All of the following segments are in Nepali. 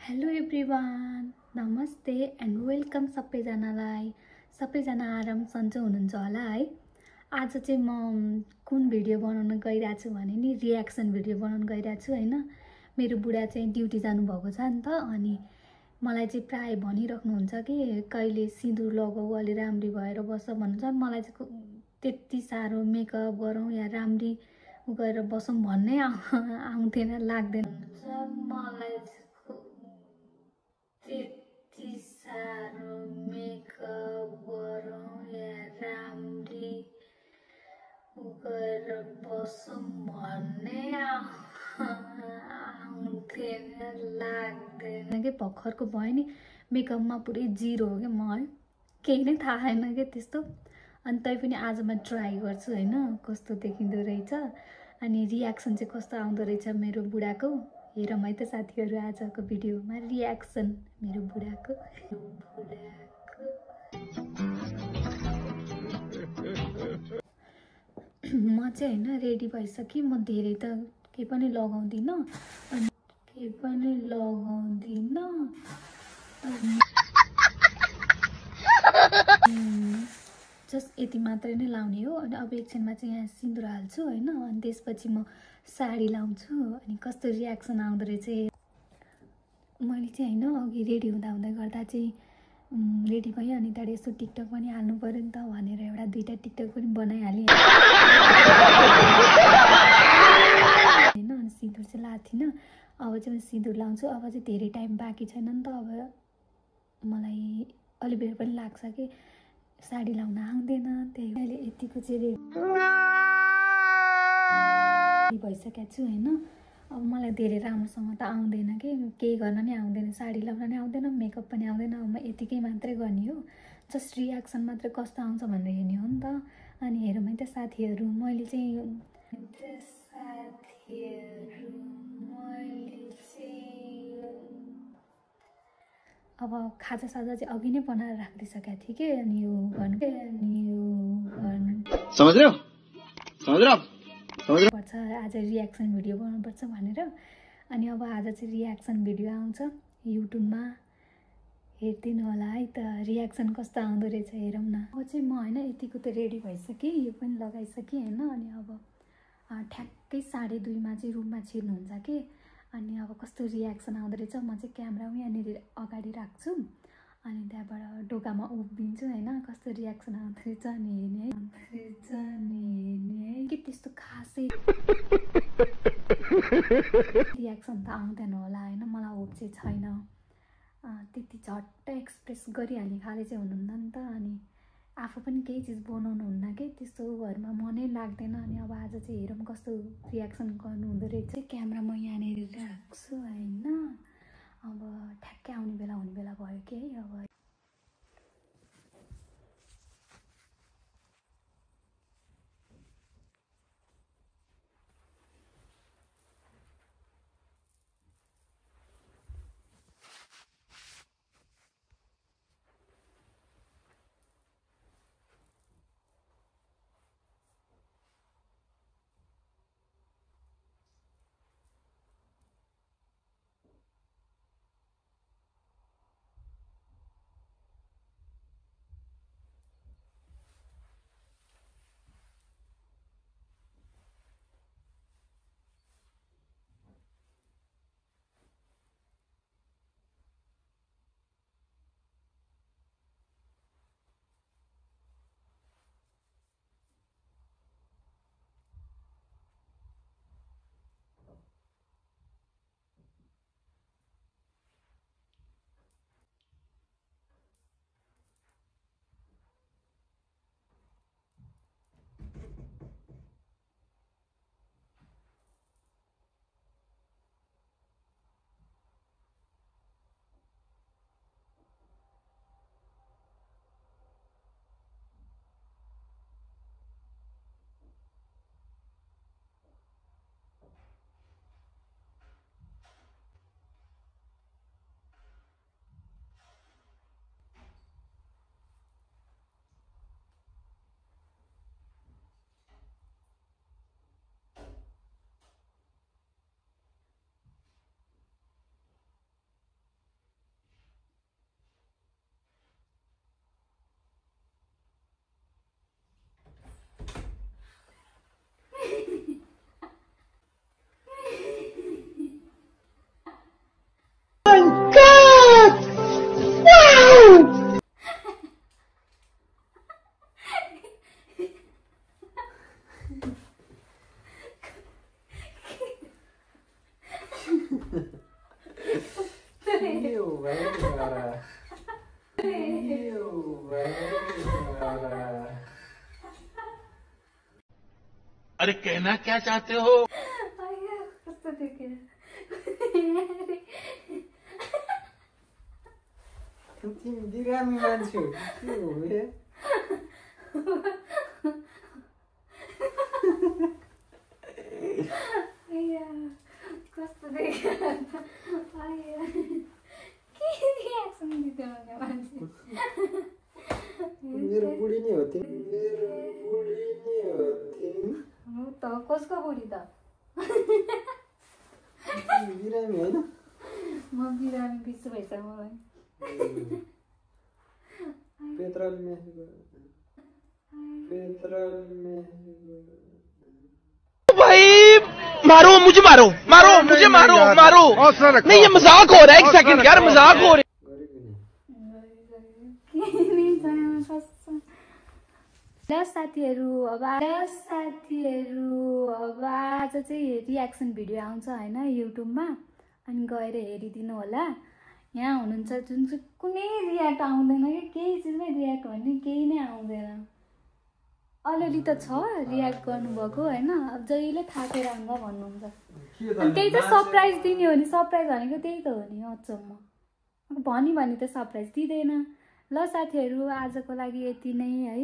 हेलो एभ्रिवान, नमस्ते एन्ड वेलकम सबैजना आराम सन्चो हुनुहुन्छ होला है। आज चाहिँ म कुन भिडियो बनाउन गइरहेको छु भने नि रियाक्सन भिडियो बनाउन गइरहेको छु हैन। मेरो बुढा चाहिँ ड्युटी जानुभएको छ नि त, अनि मलाई चाहिँ प्राय भनिराख्नुहुन्छ कि कहिले सिन्दुर लगाऊ अलि राम्री भएर बस भन्नुहुन्छ। मलाई चाहिँ त्यति साह्रो मेकअप गरौँ या राम्री गरेर बसौँ भन्नै आउँथेन, लाग्दैन। मलाई त्यति साह्रो मेकअप गरौँ या राम्री गरेर बसौँ भन्ने आउँथेन, लाग्दैन कि भर्खरको भयो नि मेकअपमा पुरै जिरो हो क्या म है, केही नै थाहा छैन क्या त्यस्तो। अनि तैपनि आज म ट्राई गर्छु हैन कस्तो देखिँदो रहेछ, अनि रियाक्सन चाहिँ कस्तो आउँदो रहेछ मेरो बुढाको। हेरौँ है त साथीहरू आजको भिडियोमा रियाक्सन मेरो बुढाको। म चाहिँ हैन रेडी भइसकेँ, म धेरै त केही पनि लगाउँदिनँ अनि जस्ट यति मात्रै नै लाउने हो। अनि अब एकछिनमा चाहिँ यहाँ सिन्दुर हाल्छु हैन, अनि त्यसपछि म साडी लाउँछु। अनि कस्तो रियाक्सन आउँदो रहेछ। मैले चाहिँ हैन अघि रेडी हुँदा गर्दा चाहिँ रेडी भएँ, अनि त्यहाँबाट यसो टिकटक पनि हाल्नु पर्यो नि त भनेर एउटा दुईटा टिकटक पनि बनाइहालेँ हैन। अनि सिन्दुर चाहिँ लाएको थिइनँ, अब चाहिँ म सिन्दुर लाउँछु। अब चाहिँ धेरै टाइम बाँकी छैन नि त, अब मलाई अलि बेर पनि लाग्छ कि साडी लाउन आउँदैन, त्यही अहिले यतिको चाहिँ रेडी भइसकेको छु हैन। अब मलाई धेरै राम्रोसँग त आउँदैन कि, केही गर्न नै आउँदैन, साडी लाउन नै आउँदैन, मेकअप पनि आउँदैन। अब म यतिकै मात्रै गर्ने हो, जस्ट रियाक्सन मात्रै कस्तो आउँछ भनेर हेर्ने हो नि त। अनि हेरौँ है त साथीहरू, मैले चाहिँ अब खाजा साजा चाहिँ अघि नै बनाएर राखिदिइसकेको थिएँ कि, अनि यो गर्नु पर्छ, आज रियाक्सन भिडियो बनाउनुपर्छ भनेर। अनि अब आज चाहिँ रियाक्सन भिडियो आउँछ युट्युबमा, हेरिदिनु होला है त रियाक्सन कस्तो आउँदो रहेछ, हेरौँ न। अब चाहिँ म हैन यतिको त रेडी भइसकेँ, यो पनि लगाइसकेँ हैन। अनि अब ठ्याक्कै 2:30मा चाहिँ रुममा छिर्नुहुन्छ कि, अनि अब कस्तो रियाक्सन आउँदो रहेछ। म चाहिँ क्यामेरा यहाँनिर अगाडि राख्छु, अनि त्यहाँबाट ढोकामा उभिन्छु हैन, कस्तो रियाक्सन आउँदो रहेछ अनि हेर्ने है कि त्यस्तो खासै रियाक्सन त आउँदैन होला हैन, मलाई होप चाहिँ छैन। त्यति झट्ट एक्सप्रेस गरिहाल्ने खाले चाहिँ हुनुहुन्न नि त, अनि आफू पनि केही चिज बनाउनुहुन्न कि, त्यस्तो घरमा मनै लाग्दैन। अनि अब आज चाहिँ हेरौँ कस्तो रियाक्सन गर्नुहुँदो रहेछ। क्यामेरा म यहाँनिर राख्छु हैन, अब ठ्याक्कै आउने बेला हुने बेला भयो कि है। अब अरे कहना क्या चाहते हो? कस्तो देखे तिमी बिरामी मान्छे हो के हो बे? कस्तो देखे के रियाक्सन दिँदै भने मान्छे मेरो बुढी नै हो तिमी मेरो बुढी नै हो तिमी हो त कसको बुढी त बिरामी होइन म बिरामी बिर्सु भएछ मलाई पेट्रोल में भाई मारो मुझे मारो मारो मुझे मारो मारो नहीं ये मजाक हो रहा है एक सेकंड यार मजाक हो रहा है ल साथीहरू अब आज चाहिँ रियाक्सन भिडियो आउँछ होइन युट्युबमा अनि गएर हेरिदिनु होला यहाँ हुनुहुन्छ जुन चाहिँ कुनै रियाक्ट आउँदैन कि केही चिजमै रियाक्ट भन्ने केही नै आउँदैन अलिअलि त छ रियाक्ट गर्नुभएको होइन अब जहिले थाकेर आउँदा भन्नुहुन्छ अनि त्यही त सरप्राइज दिने हो नि सरप्राइज भनेको त्यही त हो नि अचम्म भनी त सरप्राइज दिँदैन ल साथीहरू आजको लागि यति नै है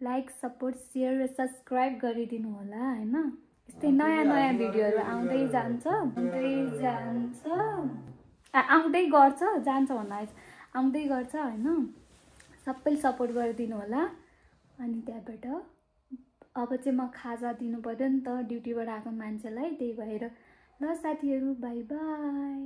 लाइक सपोर्ट सेयर र सब्सक्राइब गरिदिनु होला होइन यस्तै नयाँ नयाँ भिडियोहरू आउँदै गर्छ आउँदै गर्छ होइन सबैले सपोर्ट गरिदिनु होला अनि त्यहाँबाट अब चाहिँ म खाजा दिनु पर्यो नि त ड्युटीबाट आएको मान्छेलाई त्यही भएर ल साथीहरू बाई बाई